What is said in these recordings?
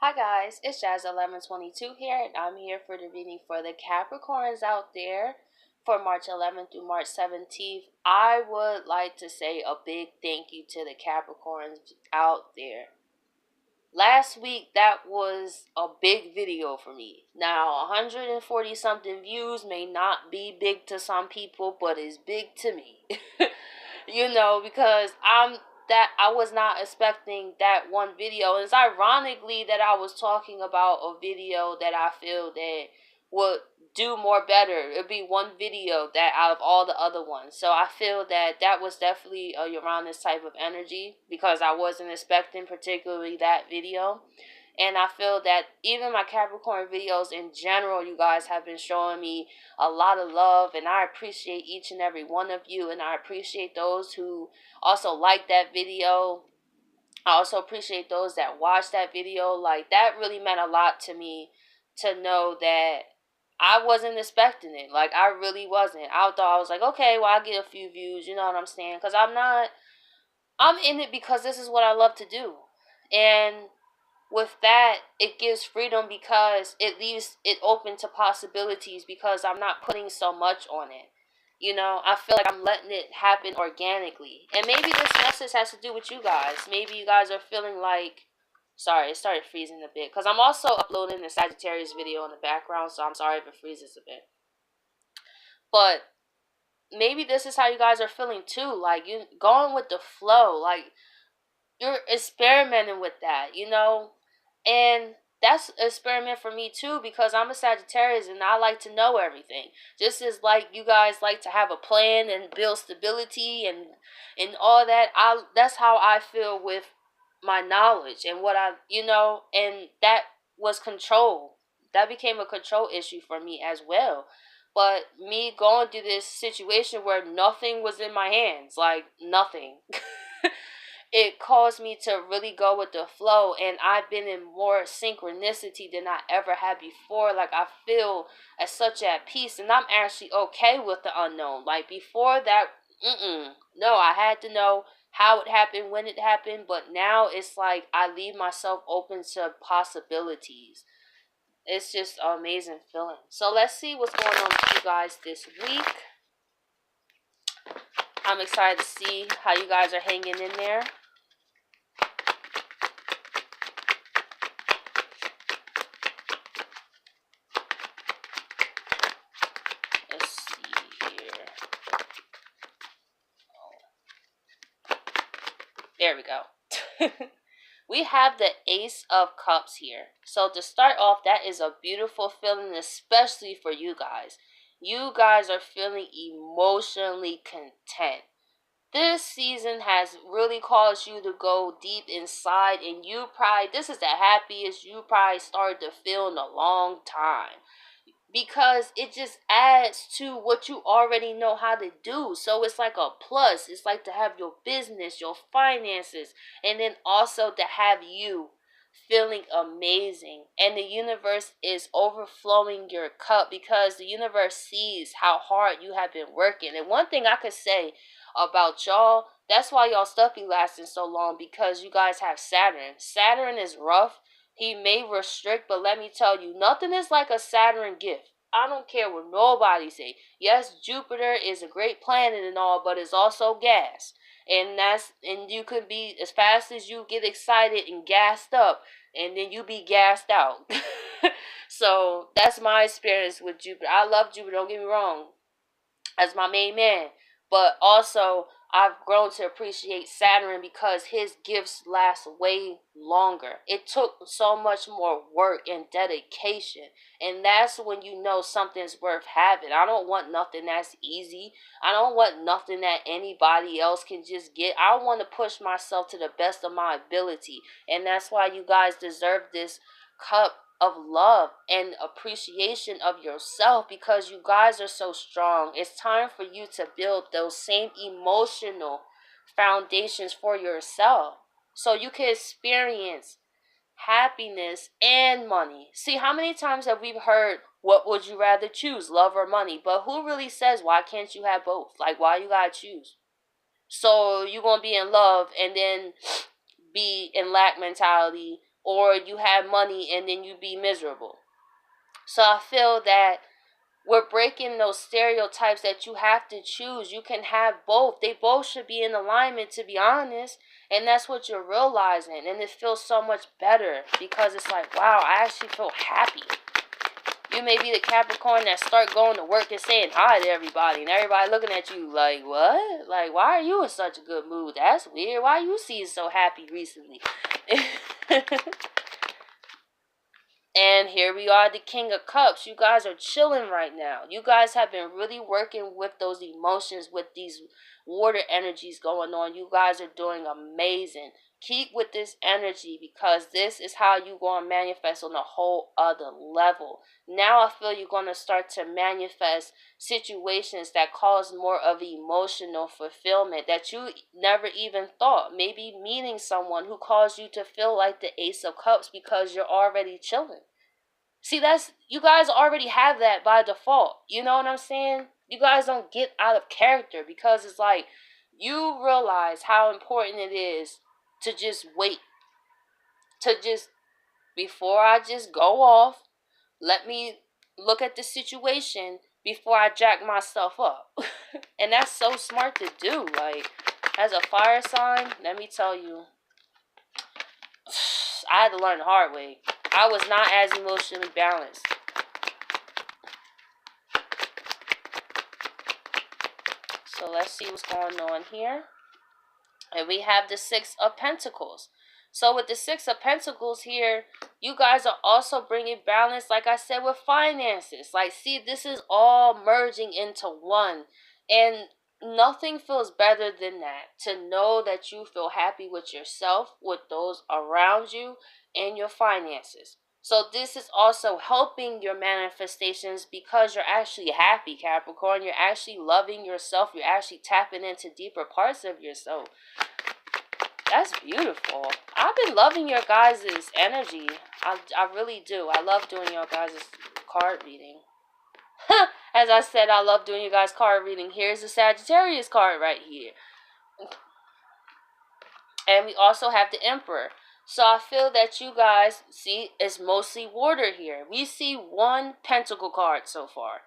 Hi guys, it's Jazz1122 here, and I'm here for the reading for the Capricorns out there for March 11th through March 17th. I would like to say a big thank you to the Capricorns out there. Last week, that was a big video for me. Now, 140 something views may not be big to some people, but it's big to me. Because I was not expecting that one video. And it's ironically that I was talking about a video that I feel that would do more better. It'd be one video that out of all the other ones. So I feel that was definitely a Uranus type of energy because I wasn't expecting particularly that video. And I feel that even my Capricorn videos in general, you guys have been showing me a lot of love. And I appreciate each and every one of you. And I appreciate those who also like that video. I also appreciate those that watched that video. Like, that really meant a lot to me to know that I wasn't expecting it. Like, I really wasn't. I thought, I was like, okay, well, I'll get a few views. You know what I'm saying? Because I'm in it because this is what I love to do. And with that, it gives freedom because it leaves it open to possibilities because I'm not putting so much on it. I feel like I'm letting it happen organically. And maybe this message has to do with you guys. Maybe you guys are feeling like... Sorry, it started freezing a bit. Because I'm also uploading the Sagittarius video in the background, so I'm sorry if it freezes a bit. But maybe this is how you guys are feeling too. Like, you going with the flow. Like, you're experimenting with that, And that's an experiment for me too because I'm a Sagittarius and I like to know everything. Just as like you guys like to have a plan and build stability and all that. That's how I feel with my knowledge and what and that was control. That became a control issue for me as well. But me going through this situation where nothing was in my hands, like nothing. It caused me to really go with the flow, and I've been in more synchronicity than I ever had before. Like, I feel as such at peace, and I'm actually okay with the unknown. Like, before that, no, I had to know how it happened, when it happened, but now it's like I leave myself open to possibilities. It's just an amazing feeling. So let's see what's going on with you guys this week. I'm excited to see how you guys are hanging in there. Let's see here. There we go. We have the Ace of Cups here. So to start off, that is a beautiful feeling, especially for you guys. You guys are feeling emotionally content. This season has really caused you to go deep inside, and this is the happiest you probably started to feel in a long time. Because it just adds to what you already know how to do. So it's like a plus. It's like to have your business, your finances, and then also to have you feeling amazing. And the universe is overflowing your cup because the universe sees how hard you have been working. And one thing I could say about y'all, that's why y'all stuff be lasting so long, because you guys have Saturn. Saturn is rough. He may restrict, but let me tell you, nothing is like a Saturn gift. I don't care what nobody say. Yes, Jupiter is a great planet and all, but it's also gas. And you could be as fast as you get excited and gassed up, and then you be gassed out. So that's my experience with Jupiter. I love Jupiter, don't get me wrong, as my main man. But also, I've grown to appreciate Saturn because his gifts last way longer. It took so much more work and dedication. And that's when you know something's worth having. I don't want nothing that's easy. I don't want nothing that anybody else can just get. I want to push myself to the best of my ability. And that's why you guys deserve this cup of love and appreciation of yourself, because you guys are so strong. It's time for you to build those same emotional foundations for yourself so you can experience happiness and money. See, how many times have we heard, what would you rather choose, love or money? But who really says, why can't you have both? Like, why you gotta choose? So you gonna be in love and then be in lack mentality, or you have money and then you be miserable. So I feel that we're breaking those stereotypes that you have to choose. You can have both. They both should be in alignment, to be honest. And that's what you're realizing. And it feels so much better because it's like, wow, I actually feel happy. You may be the Capricorn that start going to work and saying hi to everybody. And everybody looking at you like, what? Like, why are you in such a good mood? That's weird. Why you seem so happy recently? And here we are, the King of Cups. You guys are chilling right now. You guys have been really working with those emotions, with these water energies going on. You guys are doing amazing. Keep with this energy because this is how you're going to manifest on a whole other level. Now I feel you're going to start to manifest situations that cause more of emotional fulfillment that you never even thought. Maybe meeting someone who caused you to feel like the Ace of Cups because you're already chilling. See, that's, you guys already have that by default. You know what I'm saying? You guys don't get out of character because it's like you realize how important it is to just wait. To just, before I just go off, let me look at the situation before I jack myself up. And that's so smart to do. Like, as a fire sign, let me tell you, I had to learn the hard way. I was not as emotionally balanced. So let's see what's going on here. And we have the Six of Pentacles. So with the Six of Pentacles here, you guys are also bringing balance, like I said, with finances. Like, see, this is all merging into one. And nothing feels better than that. To know that you feel happy with yourself, with those around you, and your finances. So this is also helping your manifestations because you're actually happy, Capricorn. You're actually loving yourself. You're actually tapping into deeper parts of yourself. That's beautiful. I've been loving your guys' energy. I really do. I love doing your guys' card reading. As I said, I love doing you guys' card reading. Here's the Sagittarius card right here. And we also have the Emperor. So I feel that you guys, see, it's mostly water here. We see one pentacle card so far.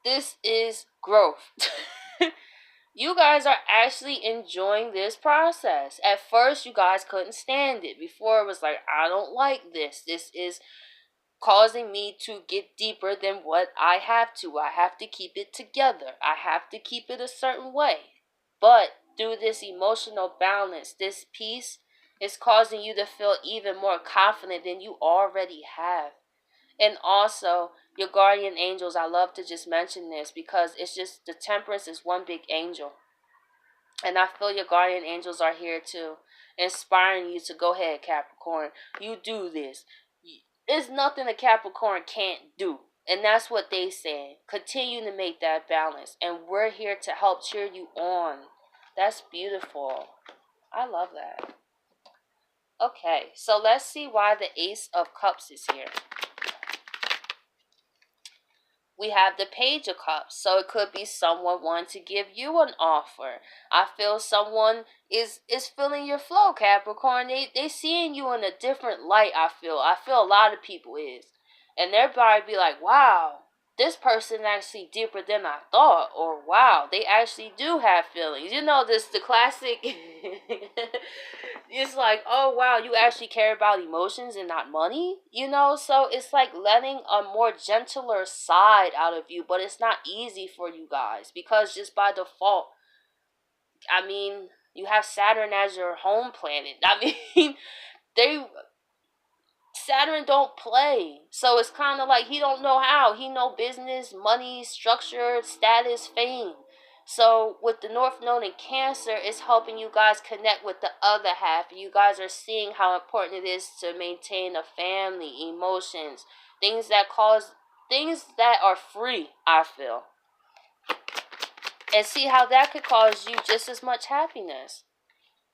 This is growth. You guys are actually enjoying this process. At first, you guys couldn't stand it. Before, it was like, I don't like this. This is causing me to get deeper than what I have to. I have to keep it together. I have to keep it a certain way. But through this emotional balance, this peace is causing you to feel even more confident than you already have. And also, your guardian angels, I love to just mention this because it's just, the Temperance is one big angel. And I feel your guardian angels are here too, inspiring you to go ahead, Capricorn. You do this. There's nothing a Capricorn can't do. And that's what they say. Continue to make that balance. And we're here to help cheer you on. That's beautiful. I love that. Okay, so let's see why the Ace of Cups is here. We have the Page of Cups, so it could be someone wanting to give you an offer. I feel someone is feeling your flow, Capricorn. They seeing you in a different light, I feel a lot of people is. And they'll probably be like, wow, this person actually deeper than I thought. Or, wow, they actually do have feelings. You know, this the classic. It's like, oh, wow, you actually care about emotions and not money. You know, so it's like letting a more gentler side out of you. But it's not easy for you guys. Because just by default, I mean, you have Saturn as your home planet. I mean, Saturn don't play. So it's kind of like he don't know how. He know business, money, structure, status, fame. So with the North Node in Cancer, it's helping you guys connect with the other half. You guys are seeing how important it is to maintain a family, emotions, things that are free, I feel. And see how that could cause you just as much happiness.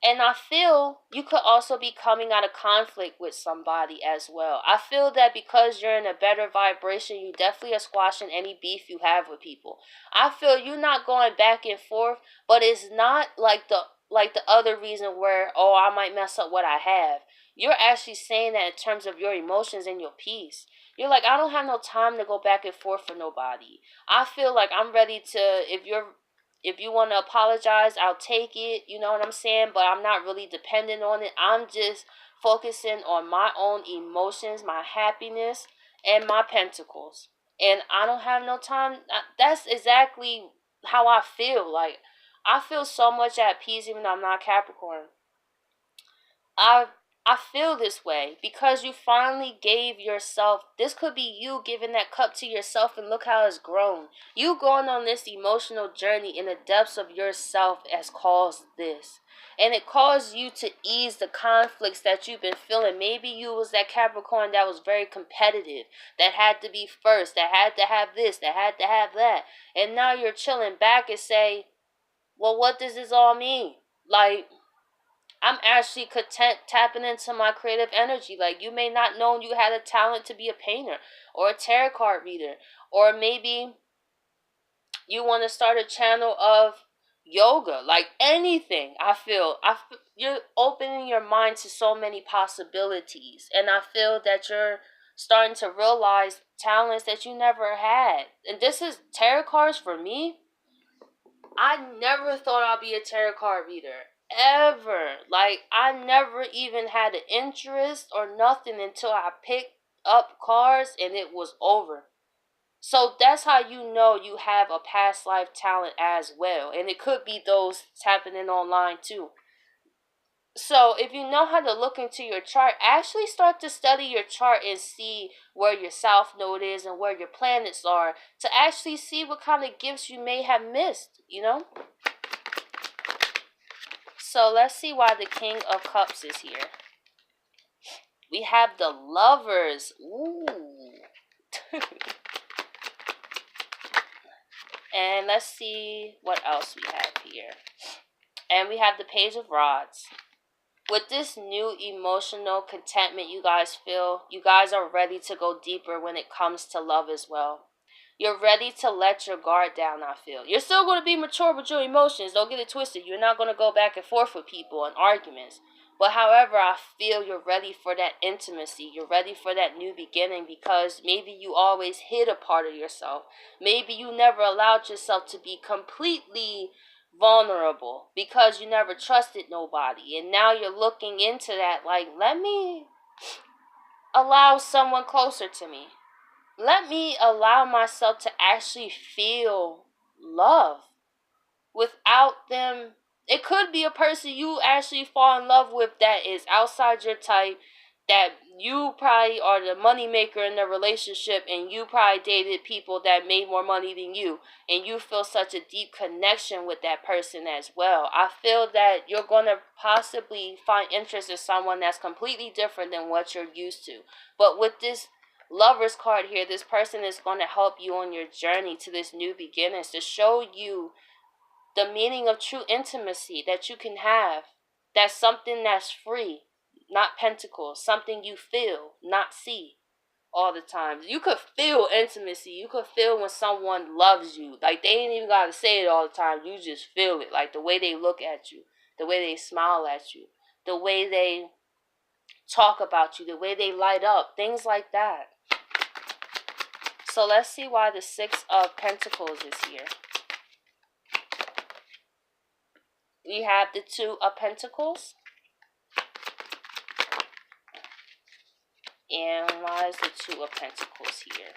And I feel you could also be coming out of conflict with somebody as well. I feel that because you're in a better vibration, you definitely are squashing any beef you have with people. I feel you're not going back and forth, but it's not like the other reason where, oh, I might mess up what I have. you're actually saying that in terms of your emotions and your peace. You're like, I don't have no time to go back and forth for nobody. I feel like I'm ready to, if you want to apologize, I'll take it. You know what I'm saying? But I'm not really dependent on it. I'm just focusing on my own emotions, my happiness, and my pentacles. And I don't have no time. That's exactly how I feel. Like, I feel so much at peace even though I'm not Capricorn. I I feel this way because you finally gave yourself. This could be you giving that cup to yourself, and look how it's grown. You going on this emotional journey in the depths of yourself has caused this. And it caused you to ease the conflicts that you've been feeling. Maybe you was that Capricorn that was very competitive, that had to be first, that had to have this, that had to have that. And now you're chilling back and say, well, what does this all mean? Like, I'm actually content tapping into my creative energy. Like, you may not know you had a talent to be a painter or a tarot card reader, or maybe you want to start a channel of yoga. Like, anything. You're opening your mind to so many possibilities, and I feel that you're starting to realize talents that you never had. And this is tarot cards for me. I never thought I'd be a tarot card reader. Ever. Like, I never even had an interest or nothing until I picked up cards and it was over. So that's how you know you have a past life talent as well. And it could be those happening online too. So if you know how to look into your chart, actually start to study your chart and see where your south node is and where your planets are, to actually see what kind of gifts you may have missed, you know? So let's see why the King of Cups is here. We have the Lovers. Ooh. And let's see what else we have here. And we have the Page of Rods. With this new emotional contentment you guys feel, you guys are ready to go deeper when it comes to love as well. You're ready to let your guard down, I feel. You're still going to be mature with your emotions. Don't get it twisted. You're not going to go back and forth with people and arguments. But however, I feel you're ready for that intimacy. You're ready for that new beginning because maybe you always hid a part of yourself. Maybe you never allowed yourself to be completely vulnerable because you never trusted nobody. And now you're looking into that like, let me allow someone closer to me. Let me allow myself to actually feel love without them. It could be a person you actually fall in love with that is outside your type, that you probably are the money maker in the relationship, and you probably dated people that made more money than you, and you feel such a deep connection with that person as well. I feel that you're going to possibly find interest in someone that's completely different than what you're used to. But with this Lovers card here, this person is going to help you on your journey to this new beginnings, to show you the meaning of true intimacy that you can have. That's something that's free, not pentacles, something you feel, not see all the time. You could feel intimacy. You could feel when someone loves you. Like, they ain't even got to say it all the time. You just feel it. Like, the way they look at you, the way they smile at you, the way they talk about you, the way they light up, things like that. So let's see why the Six of Pentacles is here. We have the Two of Pentacles. And why is the Two of Pentacles here?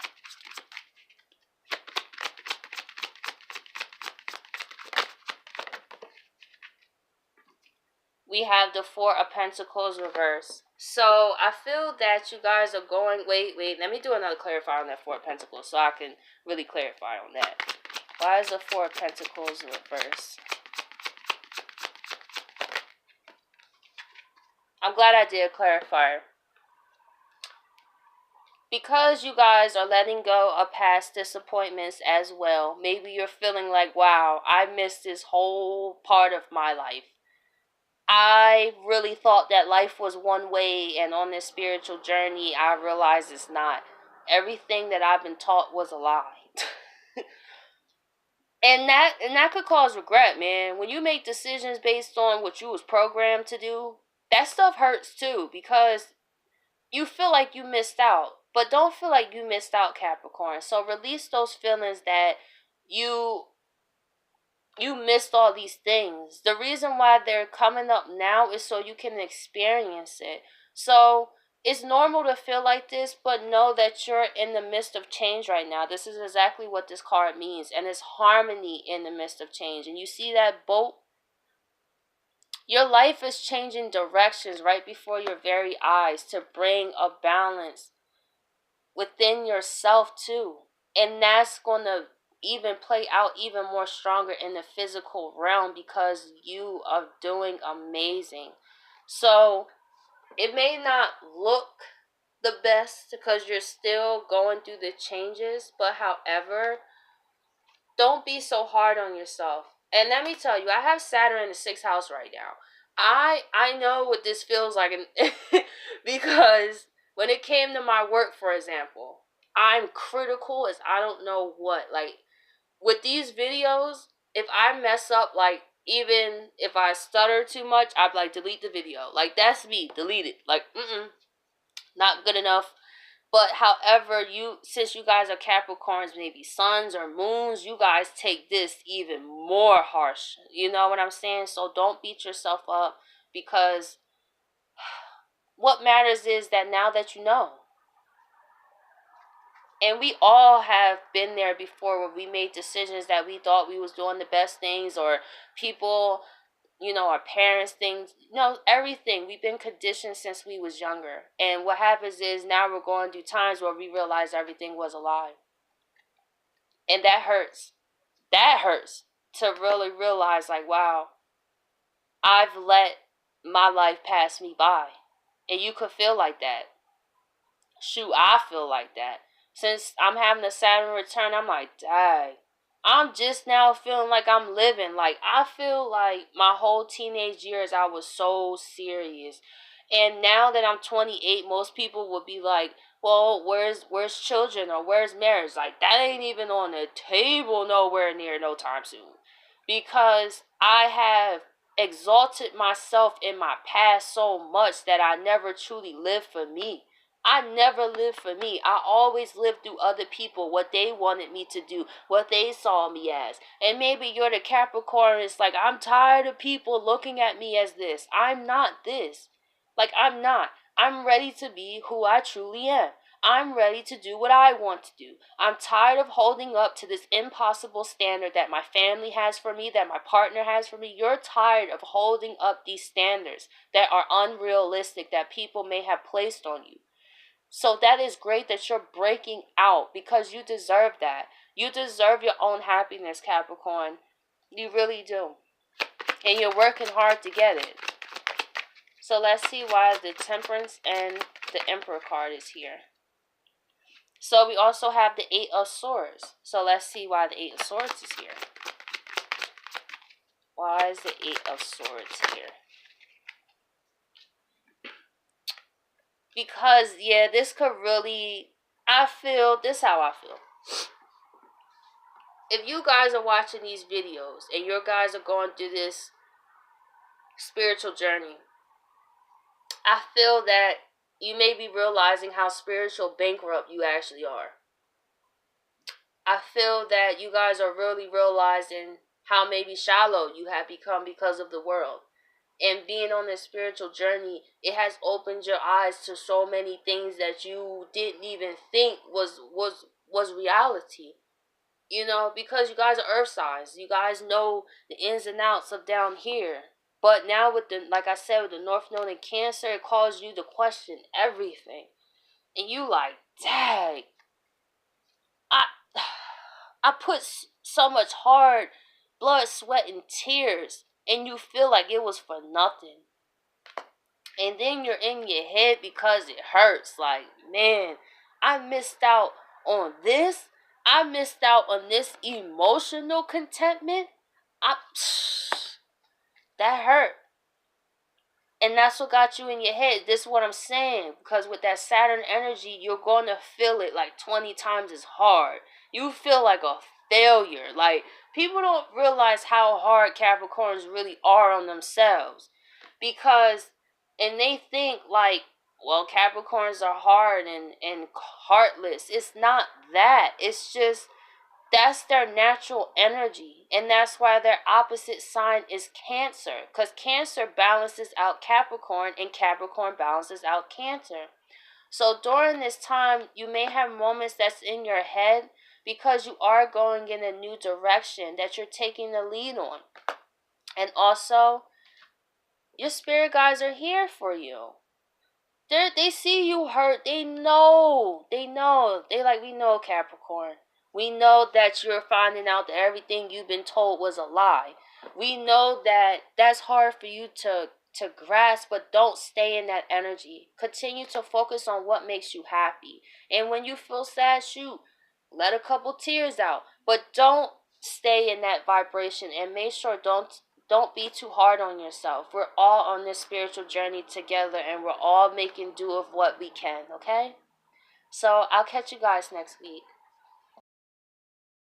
We have the Four of Pentacles reverse. So I feel that you guys are going, wait, let me do another clarifier on that Four of Pentacles so I can really clarify on that. Why is the Four of Pentacles reverse? I'm glad I did a clarifier. Because you guys are letting go of past disappointments as well. Maybe you're feeling like, wow, I missed this whole part of my life. I really thought that life was one way, and on this spiritual journey, I realized it's not. Everything that I've been taught was a lie. And that could cause regret, man. When you make decisions based on what you was programmed to do, that stuff hurts too, because you feel like you missed out. But don't feel like you missed out, Capricorn. So release those feelings that you you missed all these things. The reason why they're coming up now is so you can experience it. So it's normal to feel like this, but know that you're in the midst of change right now. This is exactly what this card means. And it's harmony in the midst of change. And you see that boat? Your life is changing directions right before your very eyes to bring a balance within yourself too. And that's going to even play out even more stronger in the physical realm, because you are doing amazing. So it may not look the best because you're still going through the changes, but however, don't be so hard on yourself. And let me tell you, I have Saturn in the 6th house right now. I know what this feels like, because when it came to my work, for example, I'm critical as I don't know what. Like, with these videos, if I mess up, like, even if I stutter too much, I'd like delete the video. Like, that's me. Delete it. Like, not good enough. But however, since you guys are Capricorns, maybe suns or moons, you guys take this even more harsh. You know what I'm saying? So don't beat yourself up, because what matters is that now that you know. And we all have been there before, where we made decisions that we thought we was doing the best things, or people, our parents, things, everything. We've been conditioned since we was younger. And what happens is now we're going through times where we realize everything was a lie. And that hurts. That hurts to really realize, like, wow, I've let my life pass me by. And you could feel like that. Shoot, I feel like that. Since I'm having a Saturn return, I'm like, dang. I'm just now feeling like I'm living. Like, I feel like my whole teenage years I was so serious. And now that I'm 28, most people would be like, well, where's children, or where's marriage? Like, that ain't even on the table nowhere near no time soon. Because I have exalted myself in my past so much that I never truly lived for me. I never lived for me. I always lived through other people, what they wanted me to do, what they saw me as. And maybe you're the Capricorn, it's like, I'm tired of people looking at me as this. I'm not this. Like, I'm not. I'm ready to be who I truly am. I'm ready to do what I want to do. I'm tired of holding up to this impossible standard that my family has for me, that my partner has for me. You're tired of holding up these standards that are unrealistic, that people may have placed on you. So that is great that you're breaking out, because you deserve that. You deserve your own happiness, Capricorn. You really do. And you're working hard to get it. So let's see why the Temperance and the Emperor card is here. So we also have the 8 of Swords. So let's see why the 8 of Swords is here. Why is the 8 of Swords here? Because, yeah, this could really, this is how I feel. If you guys are watching these videos and your guys are going through this spiritual journey, I feel that you may be realizing how spiritual bankrupt you actually are. I feel that you guys are really realizing how maybe shallow you have become because of the world. And being on this spiritual journey, it has opened your eyes to so many things that you didn't even think was reality. Because you guys are earth signs. You guys know the ins and outs of down here. But now with like I said, with the North Node in Cancer, it calls you to question everything. And you like, dang, I put so much hard blood, sweat, and tears, and you feel like it was for nothing. And then you're in your head because it hurts. Like, man, I missed out on this. I missed out on this emotional contentment. That hurt. And that's what got you in your head. This is what I'm saying. Because with that Saturn energy, you're going to feel it like 20 times as hard. You feel like a failure. Like, people don't realize how hard Capricorns really are on themselves. Because And they think like, well, Capricorns are hard and heartless. It's not that. It's just that's their natural energy. And that's why their opposite sign is Cancer. Because Cancer balances out Capricorn and Capricorn balances out Cancer. So during this time, you may have moments that's in your head because you are going in a new direction that you're taking the lead on. And also, your spirit guides are here for you. They see you hurt. They know. They know. They like, we know, Capricorn. We know that you're finding out that everything you've been told was a lie. We know that that's hard for you to grasp, but don't stay in that energy. Continue to focus on what makes you happy. And when you feel sad, shoot, let a couple tears out. But don't stay in that vibration, and make sure don't be too hard on yourself. We're all on this spiritual journey together, and we're all making do of what we can, okay? So I'll catch you guys next week.